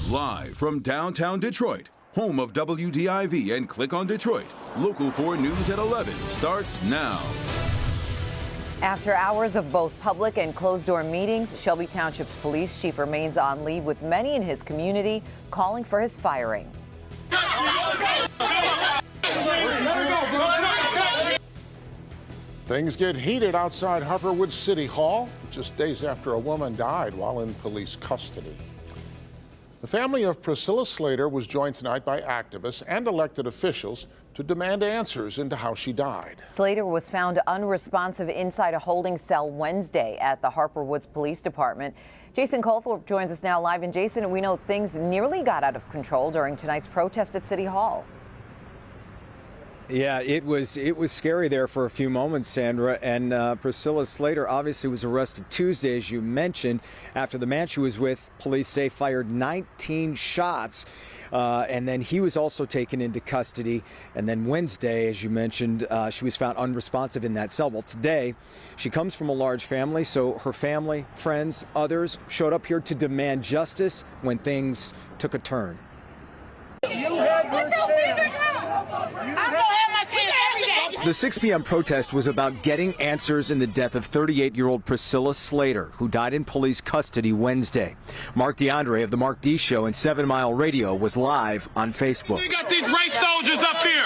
Live from downtown Detroit, home of WDIV and Click on Detroit, Local 4 News at 11 starts now. After hours of both public and closed-door meetings, Shelby Township's police chief remains on leave, with many in his community calling for his firing. Things get heated outside Harperwood City Hall, just days after a woman died while in police custody. The family of Priscilla Slater was joined tonight by activists and elected officials to demand answers into how she died. Slater was found unresponsive inside a holding cell Wednesday at the Harper Woods Police Department. Jason Colthorpe joins us now live. And Jason, we know things nearly got out of control during tonight's protest at City Hall. Yeah, it was scary there for a few moments, Sandra. And Priscilla Slater obviously was arrested Tuesday, as you mentioned, after the man she was with, police say, fired 19 shots. And then he was also taken into custody. And then Wednesday, as you mentioned, she was found unresponsive in that cell. Well, today, she comes from a large family, so her family, friends, others showed up here to demand justice when things took a turn. You have your chance. The 6 p.m. protest was about getting answers in the death of 38-year-old Priscilla Slater, who died in police custody Wednesday. Mark DeAndre of The Mark D Show and 7 Mile Radio was live on Facebook. You got these race soldiers up here,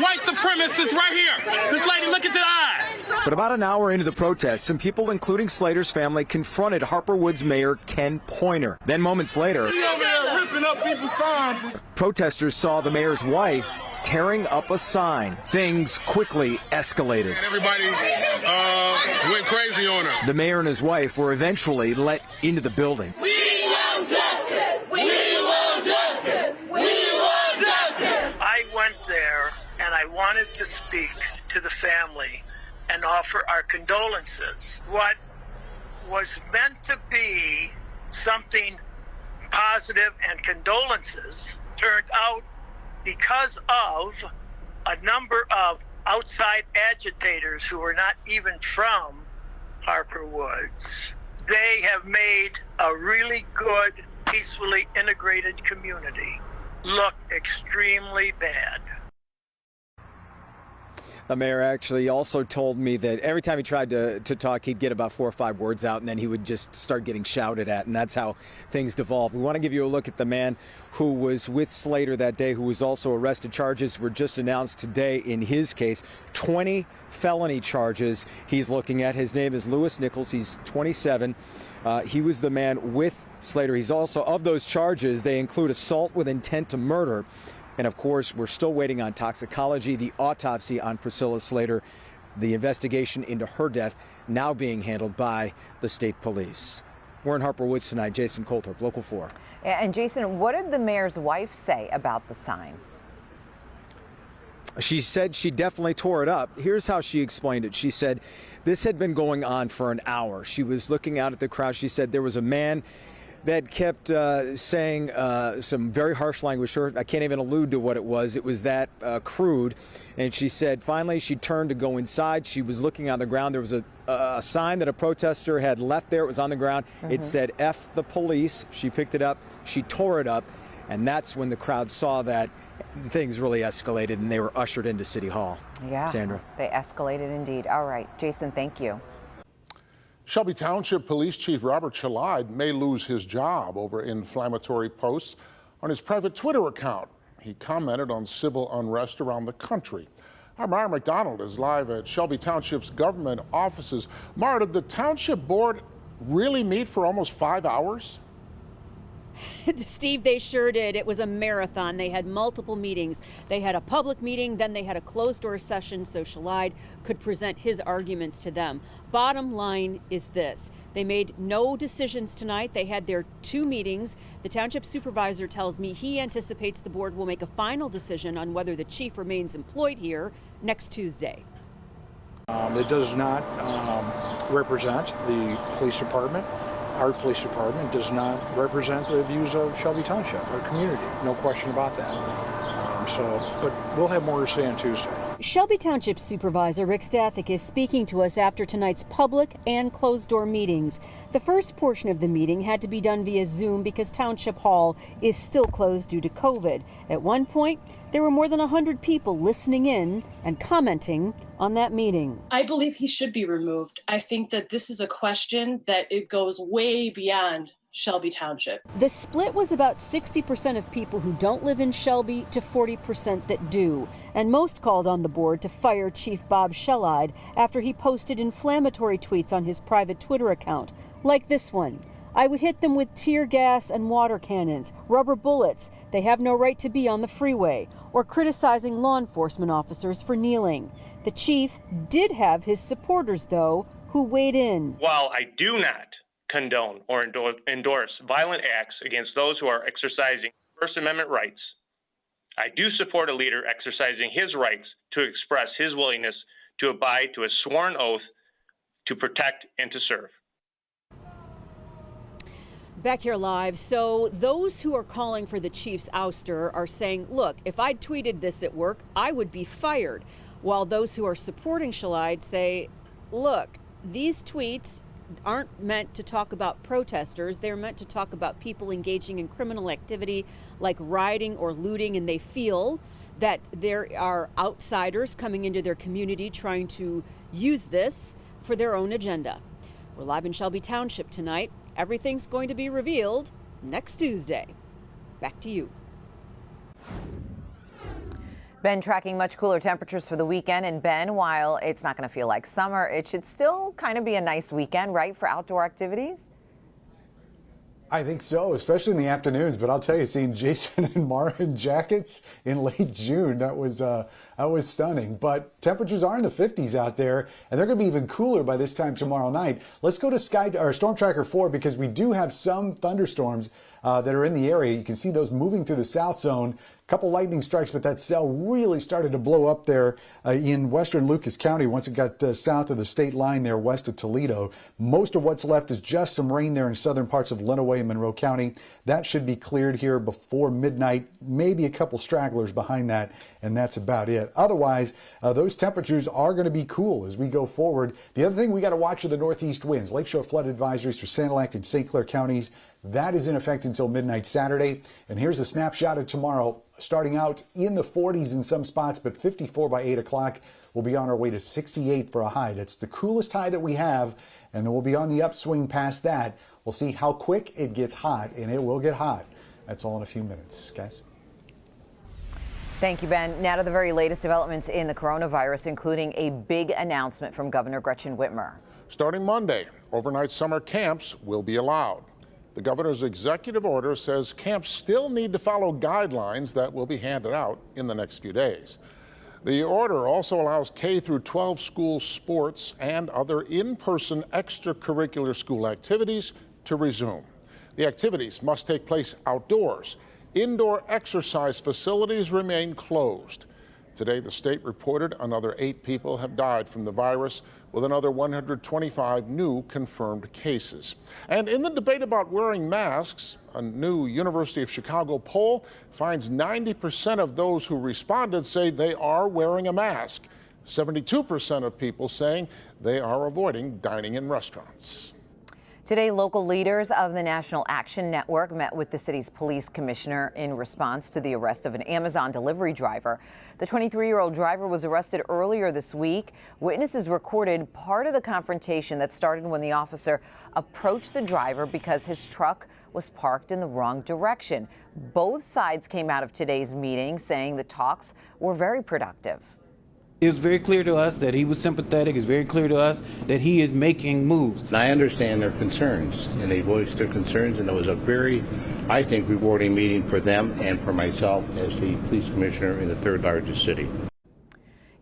white supremacists right here. This lady, look at the eyes. But about an hour into the protest, some people, including Slater's family, confronted Harper Woods Mayor Ken Pointer. Then moments later, She over there ripping up people's signs. protesters saw the mayor's wife tearing up a sign. Things quickly escalated. Everybody went crazy on her. The mayor and his wife were eventually let into the building. We want justice! We want justice! We want justice! I went there and I wanted to speak to the family and offer our condolences. What was meant to be something positive and condolences turned out, because of a number of outside agitators who are not even from Harper Woods, they have made a really good, peacefully integrated community look extremely bad. The mayor actually also told me that every time he tried to talk, he'd get about 4 or 5 words out, and then he would just start getting shouted at, and that's how things devolved. We want to give you a look at the man who was with Slater that day, who was also arrested. Charges were just announced today in his case. 20 felony charges he's looking at. His name is Lewis Nichols. He's 27. He was the man with Slater. He's also, of those charges, they include assault with intent to murder. And, of course, we're still waiting on toxicology, the autopsy on Priscilla Slater, the investigation into her death now being handled by the state police. We're in Harper Woods tonight. Jason Colthorpe, Local 4. And, Jason, what did the mayor's wife say about the sign? She said she definitely tore it up. Here's how she explained it. She said this had been going on for an hour. She was looking out at the crowd. She said there was a man that kept saying some very harsh language. I can't even allude to what it was. It was that crude. And she said finally she turned to go inside. She was looking on the ground. There was a sign that a protester had left there. It was on the ground. It said, "F the police." She picked it up. She tore it up. And that's when the crowd saw that things really escalated and they were ushered into City Hall. Yeah, Sandra. They escalated indeed. All right, Jason, thank you. Shelby Township Police Chief Robert Chalide may lose his job over inflammatory posts on his private Twitter account. He commented on civil unrest around the country. Our Mara McDonald is live at Shelby Township's government offices. Mara, did the Township Board really meet for almost 5 hours? Steve, they sure did. It was a marathon. They had multiple meetings. They had a public meeting, then they had a closed-door session so Chalide could present his arguments to them. Bottom line is this. They made no decisions tonight. They had their 2 meetings. The township supervisor tells me he anticipates the board will make a final decision on whether the chief remains employed here next Tuesday. It does not represent the police department. Our police department does not represent the views of Shelby Township, our community. No question about that. But we'll have more to say on Tuesday. Shelby Township Supervisor Rick Stathick is speaking to us after tonight's public and closed-door meetings. The first portion of the meeting had to be done via Zoom because Township Hall is still closed due to COVID. At one point, there were more than 100 people listening in and commenting on that meeting. I believe he should be removed. I think that this is a question that it goes way beyond Shelby Township. The split was about 60% of people who don't live in Shelby to 40% that do. And most called on the board to fire Chief Bob Shellide after he posted inflammatory tweets on his private Twitter account, like this one. I would hit them with tear gas and water cannons, rubber bullets. They have no right to be on the freeway. Or criticizing law enforcement officers for kneeling. The chief did have his supporters, though, who weighed in. While I do not condone or endorse violent acts against those who are exercising First Amendment rights, I do support a leader exercising his rights to express his willingness to abide to a sworn oath to protect and to serve. Back here live. So those who are calling for the chief's ouster are saying, look, if I'd tweeted this at work, I would be fired. While those who are supporting Shellide say, look, these tweets aren't meant to talk about protesters. They're meant to talk about people engaging in criminal activity like rioting or looting, and they feel that there are outsiders coming into their community trying to use this for their own agenda. We're live in Shelby Township tonight. Everything's going to be revealed next Tuesday. Back to you. Ben, tracking much cooler temperatures for the weekend. And Ben, while it's not going to feel like summer, it should still kind of be a nice weekend, right, for outdoor activities? I think so, especially in the afternoons. But I'll tell you, seeing Jason and Mara in jackets in late June, that was stunning. But temperatures are in the 50s out there, and they're going to be even cooler by this time tomorrow night. Let's go to Storm Tracker 4 because we do have some thunderstorms that are in the area. You can see those moving through the south zone. A couple lightning strikes, but that cell really started to blow up there in western Lucas County once it got south of the state line there west of Toledo. Most of what's left is just some rain there in southern parts of Lenawee and Monroe County. That should be cleared here before midnight, maybe a couple stragglers behind that, and that's about it. Otherwise, those temperatures are going to be cool as we go forward. The other thing we got to watch are the northeast winds. Lakeshore flood advisories for Sanilac and St. Clair counties. That is in effect until midnight Saturday. And here's a snapshot of tomorrow, starting out in the 40s in some spots, but 54 by 8 o'clock. We'll be on our way to 68 for a high. That's the coolest high that we have, and then we'll be on the upswing past that. We'll see how quick it gets hot, and it will get hot. That's all in a few minutes, guys. Thank you, Ben. Now to the very latest developments in the coronavirus, including a big announcement from Governor Gretchen Whitmer. Starting Monday, overnight summer camps will be allowed. The governor's executive order says camps still need to follow guidelines that will be handed out in the next few days. The order also allows K through 12 school sports and other in-person extracurricular school activities to resume. The activities must take place outdoors. Indoor exercise facilities remain closed. Today, the state reported another 8 people have died from the virus, with another 125 new confirmed cases. And in the debate about wearing masks, a new University of Chicago poll finds 90% of those who responded say they are wearing a mask. 72% of people saying they are avoiding dining in restaurants. Today, local leaders of the National Action Network met with the city's police commissioner in response to the arrest of an Amazon delivery driver. The 23-year-old driver was arrested earlier this week. Witnesses recorded part of the confrontation that started when the officer approached the driver because his truck was parked in the wrong direction. Both sides came out of today's meeting saying the talks were very productive. It was very clear to us that he was sympathetic. It's very clear to us that he is making moves. And I understand their concerns, and they voiced their concerns, and it was a very, I think, rewarding meeting for them and for myself as the police commissioner in the third largest city.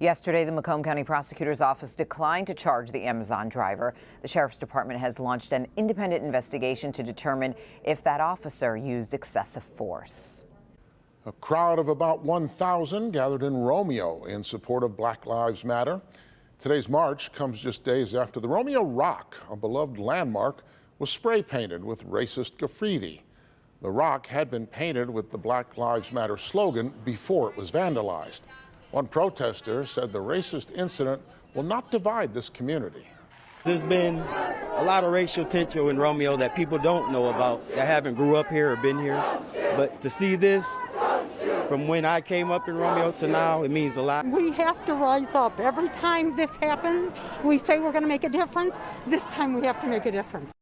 Yesterday, the Macomb County Prosecutor's Office declined to charge the Amazon driver. The Sheriff's Department has launched an independent investigation to determine if that officer used excessive force. A crowd of about 1,000 gathered in Romeo in support of Black Lives Matter. Today's march comes just days after the Romeo Rock, a beloved landmark, was spray painted with racist graffiti. The rock had been painted with the Black Lives Matter slogan before it was vandalized. One protester said the racist incident will not divide this community. There's been a lot of racial tension in Romeo that people don't know about, that haven't grew up here or been here. But to see this from when I came up in Romeo to now, it means a lot. We have to rise up. Every time this happens, we say we're going to make a difference. This time we have to make a difference.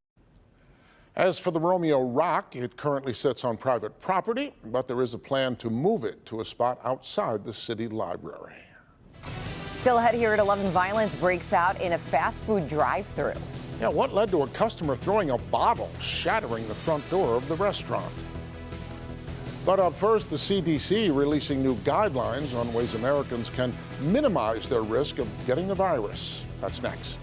As for the Romeo Rock, it currently sits on private property, but there is a plan to move it to a spot outside the city library. Still ahead here at 11, violence breaks out in a fast food drive-thru. Yeah, what led to a customer throwing a bottle, shattering the front door of the restaurant? But up first, the CDC releasing new guidelines on ways Americans can minimize their risk of getting the virus. That's next.